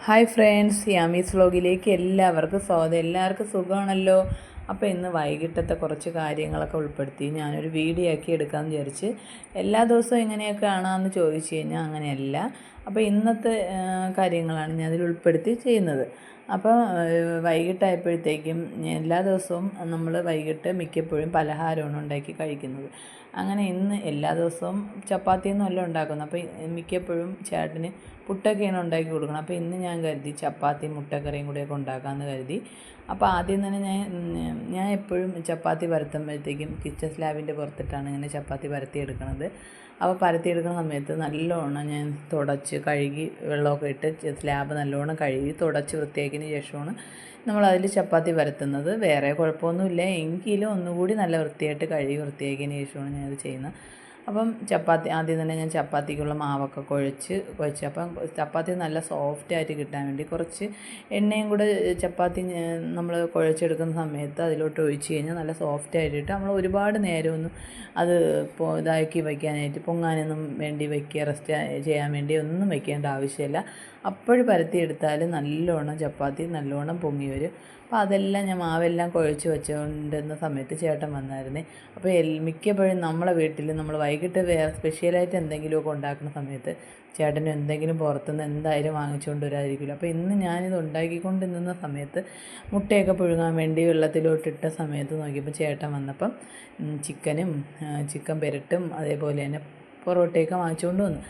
Hi friends, Yami's വ്ലോഗിലേക്ക് എല്ലാവർക്കും സ്വാഗതം. എല്ലാവർക്കും സുഖമാണല്ലോ. അപ്പോൾ ഇന്ന് വൈകിട്ടത്തെ കുറച്ച് കാര്യങ്ങളൊക്കെ ഉൾപ്പെടുത്തി ഞാനൊരു വീഡിയോ ആക്കി എടുക്കാമെന്ന് വിചാരിച്ച്. എല്ലാ ദിവസവും ഇങ്ങനെയൊക്കെ ആണെന്ന് ചോദിച്ചു കഴിഞ്ഞാൽ അങ്ങനെയല്ല. അപ്പോൾ ഇന്നത്തെ കാര്യങ്ങളാണ് ഞാൻ അതിൽ ഉൾപ്പെടുത്തി ചെയ്യുന്നത്. അപ്പോൾ വൈകിട്ടായപ്പോഴത്തേക്കും എല്ലാ ദിവസവും നമ്മൾ വൈകിട്ട് മിക്കപ്പോഴും പലഹാരമാണ് ഉണ്ടാക്കി കഴിക്കുന്നത്. അങ്ങനെ ഇന്ന് എല്ലാ ദിവസവും ചപ്പാത്തിയൊന്നും അല്ല ഉണ്ടാക്കുന്നത്. അപ്പോൾ മിക്കപ്പോഴും ചേട്ടന് പുട്ടൊക്കെയാണ് ഉണ്ടാക്കി കൊടുക്കണം. അപ്പോൾ ഇന്ന് ഞാൻ കരുതി ചപ്പാത്തിയും മുട്ടക്കറിയും കൂടെയൊക്കെ ഉണ്ടാക്കാമെന്ന് കരുതി. അപ്പോൾ ആദ്യം തന്നെ ഞാൻ എപ്പോഴും ചപ്പാത്തി പരത്തുമ്പോഴത്തേക്കും കിച്ചൺ സ്ലാബിൻ്റെ പുറത്തിട്ടാണ് ഇങ്ങനെ ചപ്പാത്തി പരത്തിയെടുക്കുന്നത്. അപ്പോൾ പരത്തിയെടുക്കുന്ന സമയത്ത് നല്ലോണം ഞാൻ തുടച്ച് കഴുകി വെള്ളമൊക്കെ ഇട്ട് സ്ലാബ് നല്ലോണം കഴുകി തുടച്ച് വൃത്തിയാക്കിയതിന് ശേഷമാണ് നമ്മളതിൽ ചപ്പാത്തി പരത്തുന്നത്. വേറെ കുഴപ്പമൊന്നുമില്ല, എങ്കിലും ഒന്നുകൂടി നല്ല വൃത്തിയായിട്ട് കഴുകി വൃത്തിയാക്കിയതിന് ശേഷമാണ് ഞാനത് ചെയ്യുന്നത്. അപ്പം ആദ്യം തന്നെ ഞാൻ ചപ്പാത്തിക്കുള്ള മാവൊക്കെ കുഴച്ച് അപ്പം ചപ്പാത്തി നല്ല സോഫ്റ്റായിട്ട് കിട്ടാൻ വേണ്ടി കുറച്ച് എണ്ണയും കൂടെ ചപ്പാത്തി നമ്മൾ കുഴച്ചെടുക്കുന്ന സമയത്ത് അതിലോട്ട് ഒഴിച്ച് കഴിഞ്ഞാൽ നല്ല സോഫ്റ്റായിട്ട് നമ്മൾ ഒരുപാട് നേരമൊന്നും അത് ഇതാക്കി വയ്ക്കാനായിട്ട് പൊങ്ങാനൊന്നും വേണ്ടി റെസ്റ്റ് ചെയ്യാൻ വേണ്ടി ഒന്നും വയ്ക്കേണ്ട ആവശ്യമില്ല. അപ്പോഴും പരത്തിയെടുത്താൽ നല്ലോണം ചപ്പാത്തി നല്ലോണം പൊങ്ങി വരും. അപ്പോൾ അതെല്ലാം ഞാൻ മാവെല്ലാം കുഴച്ച് വെച്ചുകൊണ്ടിരുന്ന സമയത്ത് ചേട്ടൻ വന്നായിരുന്നേ. അപ്പോൾ മിക്കപ്പോഴും നമ്മളെ വീട്ടിൽ നമ്മൾ വൈകിട്ട് വേറെ സ്പെഷ്യലായിട്ട് എന്തെങ്കിലുമൊക്കെ ഉണ്ടാക്കുന്ന സമയത്ത് ചേട്ടന് എന്തെങ്കിലും പുറത്തുനിന്ന് എന്തായാലും വാങ്ങിച്ചുകൊണ്ട് വരാതിരിക്കില്ല. അപ്പോൾ ഇന്ന് ഞാനിത് ഉണ്ടാക്കിക്കൊണ്ട് നിന്ന സമയത്ത് മുട്ടയൊക്കെ പുഴുങ്ങാൻ വേണ്ടി വെള്ളത്തിലോട്ടിട്ട സമയത്ത് നോക്കിയപ്പോൾ ചേട്ടൻ വന്നപ്പം ചിക്കൻ പെരട്ടും അതേപോലെ തന്നെ പൊറോട്ടയൊക്കെ വാങ്ങിച്ചുകൊണ്ട് വന്നു.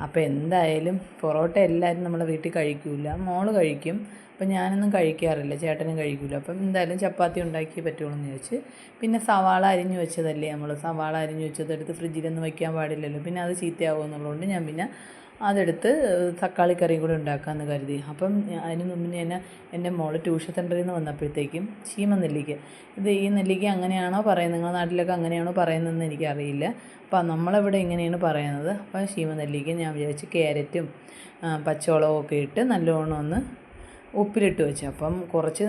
അപ്പോൾ എന്തായാലും പൊറോട്ട എല്ലാവരും നമ്മളെ വീട്ടിൽ കഴിക്കില്ല, മോള് കഴിക്കും. അപ്പം ഞാനൊന്നും കഴിക്കാറില്ല, ചേട്ടനും കഴിക്കില്ല. അപ്പം എന്തായാലും ചപ്പാത്തി ഉണ്ടാക്കിയേ പറ്റുള്ളൂ എന്ന് ചോദിച്ച്. പിന്നെ സവാള അരിഞ്ഞു വെച്ചതല്ലേ, സവാള അരിഞ്ഞു വെച്ചതെടുത്ത് ഫ്രിഡ്ജിലൊന്നും വയ്ക്കാൻ പാടില്ലല്ലോ, പിന്നെ അത് ചീത്തയാവുമെന്നുള്ളതുകൊണ്ട് ഞാൻ പിന്നെ അതെടുത്ത് തക്കാളി കറിയും കൂടി ഉണ്ടാക്കാമെന്ന് കരുതി. അപ്പം അതിന് മുന്നേ തന്നെ എൻ്റെ മോള് ട്യൂഷൻ സെൻറ്ററിൽ നിന്ന് വന്നപ്പോഴത്തേക്കും നെല്ലിക്ക, ഈ നെല്ലിക്ക അങ്ങനെയാണോ പറയുന്നത്, നിങ്ങളുടെ നാട്ടിലൊക്കെ അങ്ങനെയാണോ പറയുന്നതെന്ന് എനിക്കറിയില്ല. അപ്പം നമ്മളിവിടെ ഇങ്ങനെയാണ് പറയുന്നത്. അപ്പം നെല്ലിക്ക ഞാൻ വിചാരിച്ച് ക്യാരറ്റും പച്ചമുളകും ഒക്കെ ഇട്ട് നല്ലോണം ഒന്ന് ഉപ്പിലിട്ട് വെച്ചു. അപ്പം കുറച്ച്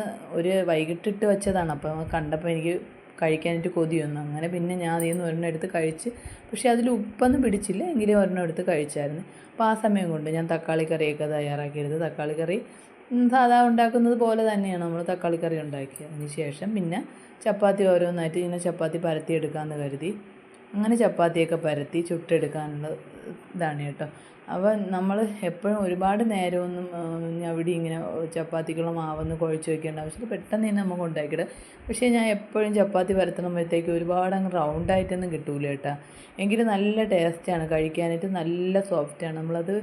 വൈകിട്ടിട്ട് വെച്ചതാണ്. അപ്പം കണ്ടപ്പോൾ എനിക്ക് കഴിക്കാനായിട്ട് കൊതി വന്നു. അങ്ങനെ പിന്നെ ഞാൻ അതിൽ നിന്ന് ഒരെണ്ണം എടുത്ത് കഴിച്ച്. പക്ഷേ അതിൽ ഉപ്പൊന്നും പിടിച്ചില്ല, എങ്കിലും ഒരെണ്ണം എടുത്ത് കഴിച്ചായിരുന്നു. അപ്പോൾ ആ സമയം കൊണ്ട് ഞാൻ തക്കാളി കറിയൊക്കെ തയ്യാറാക്കിയെടുത്ത്. തക്കാളി കറി സാധാ ഉണ്ടാക്കുന്നത് പോലെ തന്നെയാണ് നമ്മൾ തക്കാളി കറി ഉണ്ടാക്കിയത്. അതിന് ശേഷം പിന്നെ ചപ്പാത്തി ഓരോന്നായിട്ട് ഇങ്ങനെ ചപ്പാത്തി പരത്തിയെടുക്കാമെന്ന് കരുതി. അങ്ങനെ ചപ്പാത്തിയൊക്കെ പരത്തി ചുട്ടെടുക്കാനുള്ള ഇതാണ് കേട്ടോ. അപ്പോൾ നമ്മൾ എപ്പോഴും ഒരുപാട് നേരമൊന്നും അവിടെ ഇങ്ങനെ ചപ്പാത്തിക്കുള്ള മാവൊന്നും കുഴച്ച് വയ്ക്കേണ്ട ആവശ്യമില്ല, പെട്ടെന്ന് തന്നെ നമുക്ക് ഉണ്ടാക്കിയിടാം. പക്ഷേ ഞാൻ എപ്പോഴും ചപ്പാത്തി പരത്തുമ്പോഴത്തേക്ക് ഒരുപാട് അങ്ങ് റൗണ്ടായിട്ടൊന്നും കിട്ടൂല കേട്ടോ. എങ്കിലും നല്ല ടേസ്റ്റാണ് കഴിക്കാനായിട്ട്, നല്ല സോഫ്റ്റാണ്. നമ്മളത്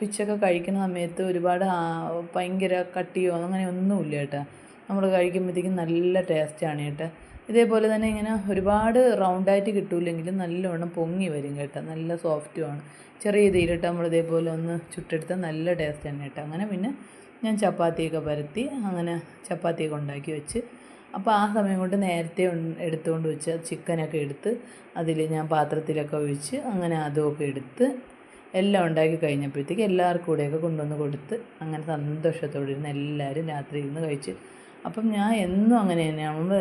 പിച്ചൊക്കെ കഴിക്കുന്ന സമയത്ത് ഒരുപാട് ഭയങ്കര കട്ടിയോ അങ്ങനെ ഒന്നുമില്ല കേട്ടോ. നമ്മൾ കഴിക്കുമ്പോഴത്തേക്കും നല്ല ടേസ്റ്റാണ് കേട്ടോ. ഇതേപോലെ തന്നെ ഇങ്ങനെ ഒരുപാട് റൗണ്ടായിട്ട് കിട്ടൂലെങ്കിലും നല്ലോണം പൊങ്ങി വരും കേട്ടോ, നല്ല സോഫ്റ്റുമാണ്. ചെറിയ തീയിലിട്ട് നമ്മൾ ഇതേപോലെ ഒന്ന് ചുട്ടെടുത്താൽ നല്ല ടേസ്റ്റ് തന്നെ കേട്ടോ. അങ്ങനെ പിന്നെ ഞാൻ ചപ്പാത്തിയൊക്കെ പരത്തി അങ്ങനെ ചപ്പാത്തിയൊക്കെ ഉണ്ടാക്കി വെച്ച്. അപ്പോൾ ആ സമയം കൊണ്ട് നേരത്തെ എടുത്തുകൊണ്ട് വെച്ച ചിക്കനൊക്കെ എടുത്ത് അതിൽ ഞാൻ പാത്രത്തിലൊക്കെ ഒഴിച്ച് അങ്ങനെ അതുമൊക്കെ എടുത്ത് എല്ലാം ഉണ്ടാക്കി കഴിഞ്ഞപ്പോഴത്തേക്ക് എല്ലാവർക്കും കൂടെയൊക്കെ കൊണ്ടുവന്ന് കൊടുത്ത് അങ്ങനെ സന്തോഷത്തോടെ ഇരുന്ന് എല്ലാവരും രാത്രി ഇരുന്ന് കഴിച്ച്. അപ്പം ഞാൻ എന്നും അങ്ങനെ തന്നെയാണ്.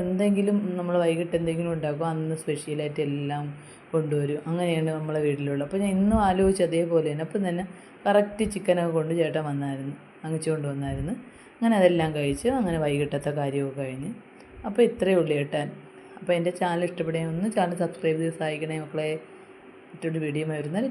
നമ്മൾ വൈകിട്ട് എന്തെങ്കിലും ഉണ്ടാക്കും, അന്ന് സ്പെഷ്യലായിട്ട് എല്ലാം കൊണ്ടുവരും. അങ്ങനെയാണ് നമ്മളെ വീട്ടിലുള്ളത്. അപ്പോൾ ഞാൻ ഇന്നും ആലോചിച്ച് അതേപോലെ തന്നെ. അപ്പം തന്നെ കറക്റ്റ് ചിക്കനൊക്കെ കൊണ്ട് ചേട്ടൻ വാങ്ങിച്ചു കൊണ്ട് വന്നായിരുന്നു. അങ്ങനെ അതെല്ലാം കഴിച്ച് അങ്ങനെ വൈകിട്ടത്തെ കാര്യമൊക്കെ കഴിഞ്ഞ്. അപ്പോൾ ഇത്രയേ ഉള്ളൂ കേട്ടാൻ. അപ്പോൾ എൻ്റെ ചാനൽ ഇഷ്ടപ്പെടുകയും ചാനൽ സബ്സ്ക്രൈബ് ചെയ്ത് സഹായിക്കണേ മക്കളെ. മറ്റൊരു വീഡിയോ വരുന്നത്